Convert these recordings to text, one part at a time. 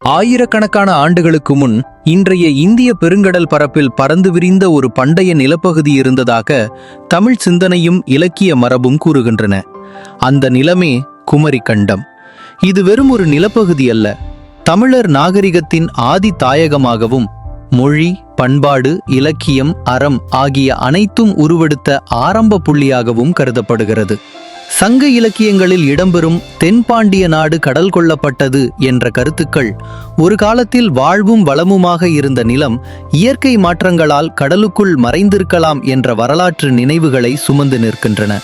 ஆயிரக்கணக்கான ஆண்டுகளுக்கு முன் இன்றைய இந்திய பெருங்கடல் பரப்பில் பறந்து விரிந்த ஒரு பண்டைய நிலப்பகுதி இருந்ததாக தமிழ் சிந்தனையும் இலக்கிய மரபும் கூறுகின்றன. அந்த நிலமே குமரி கண்டம். இது வெறும் ஒரு நிலப்பகுதி அல்ல, தமிழர் நாகரிகத்தின் ஆதி தாயகமாகவும் மொழி, பண்பாடு, இலக்கியம், அறம் ஆகிய அனைத்தும் உருவெடுத்த ஆரம்ப புள்ளியாகவும் கருதப்படுகிறது. சங்க இலக்கியங்களில் இடம்பெறும் தென்பாண்டிய நாடு கடல் கொள்ளப்பட்டது என்ற கருத்துக்கள் ஒரு காலத்தில் வாழ்வும் வளமுமாக இருந்த நிலம் இயற்கை மாற்றங்களால் கடலுக்குள் மறைந்திருக்கலாம் என்ற வரலாற்று நினைவுகளை சுமந்து நிற்கின்றன.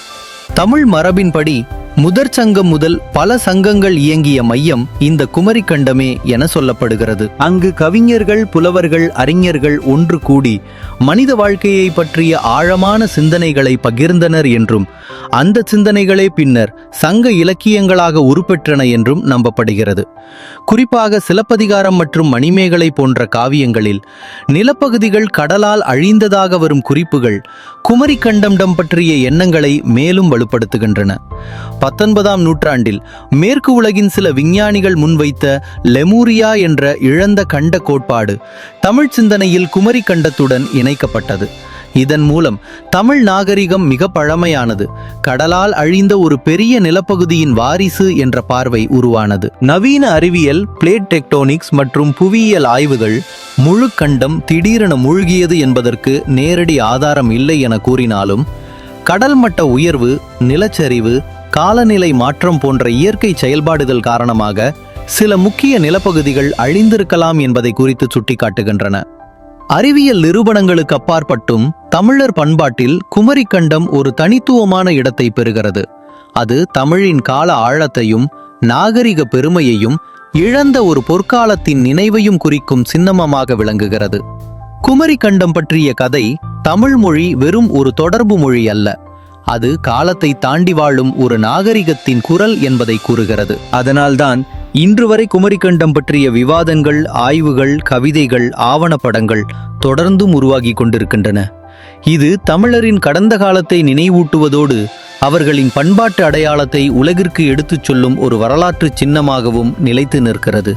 தமிழ் மரபின்படி முதற் சங்கம் முதல் பல சங்கங்கள் இயங்கிய மையம் இந்த குமரி கண்டமே என சொல்லப்படுகிறது. அங்கு கவிஞர்கள், புலவர்கள், அறிஞர்கள் ஒன்று கூடி மனித வாழ்க்கையை பற்றிய ஆழமான சிந்தனைகளை பகிர்ந்தனர் என்றும் அந்த சிந்தனைகளே பின்னர் சங்க இலக்கியங்களாக உருப்பெற்றன என்றும் நம்பப்படுகிறது. குறிப்பாக சிலப்பதிகாரம் மற்றும் மணிமேகலை போன்ற காவியங்களில் நிலப்பகுதிகள் கடலால் அழிந்ததாக வரும் குறிப்புகள் குமரி கண்டம் பற்றிய எண்ணங்களை மேலும் வலுப்படுத்துகின்றன. 19ஆம் நூற்றாண்டில் மேற்கு உலகின் சில விஞ்ஞானிகள் முன்வைத்த லெமூரியா என்ற இழந்த கண்ட கோட்பாடு தமிழ் சிந்தனையில் குமரி கண்டத்துடன் இணைக்கப்பட்டது. இதன் மூலம் தமிழ் நாகரிகம் மிக பழமையானது, கடலால் அழிந்த ஒரு பெரிய நிலப்பகுதியின் வாரிசு என்ற பார்வை உருவானது. நவீன அறிவியல், பிளேட் டெக்டோனிக்ஸ் மற்றும் புவியியல் ஆய்வுகள் முழு கண்டம் திடீரென மூழ்கியது என்பதற்கு நேரடி ஆதாரம் இல்லை என கூறினாலும், கடல் மட்ட உயர்வு, நிலச்சரிவு, காலநிலை மாற்றம் போன்ற இயற்கை செயல்பாடுகள் காரணமாக சில முக்கிய நிலப்பகுதிகள் அழிந்திருக்கலாம் என்பதை குறித்து சுட்டிக்காட்டுகின்றன. அறிவியல் நிரூபணங்களுக்கு அப்பாற்பட்டும் தமிழர் பண்பாட்டில் குமரி கண்டம் ஒரு தனித்துவமான இடத்தை பெறுகிறது. அது தமிழின் கால ஆழத்தையும் நாகரிக பெருமையையும் இழந்த ஒரு பொற்காலத்தின் நினைவையும் குறிக்கும் சின்னமமாக விளங்குகிறது. குமரி கண்டம் பற்றிய கதை தமிழ் மொழி வெறும் ஒரு தொடர்பு மொழி அல்ல, அது காலத்தை தாண்டி வாழும் ஒரு நாகரிகத்தின் குரல் என்பதை கூறுகிறது. அதனால்தான் இன்று வரை குமரி கண்டம் பற்றிய விவாதங்கள், ஆய்வுகள், கவிதைகள், ஆவணப்படங்கள் தொடர்ந்தும் உருவாகி கொண்டிருக்கின்றன. இது தமிழரின் கடந்த காலத்தை நினைவூட்டுவதோடு அவர்களின் பண்பாட்டு அடையாளத்தை உலகிற்கு எடுத்துச் சொல்லும் ஒரு வரலாற்று சின்னமாகவும் நிலைத்து நிற்கிறது.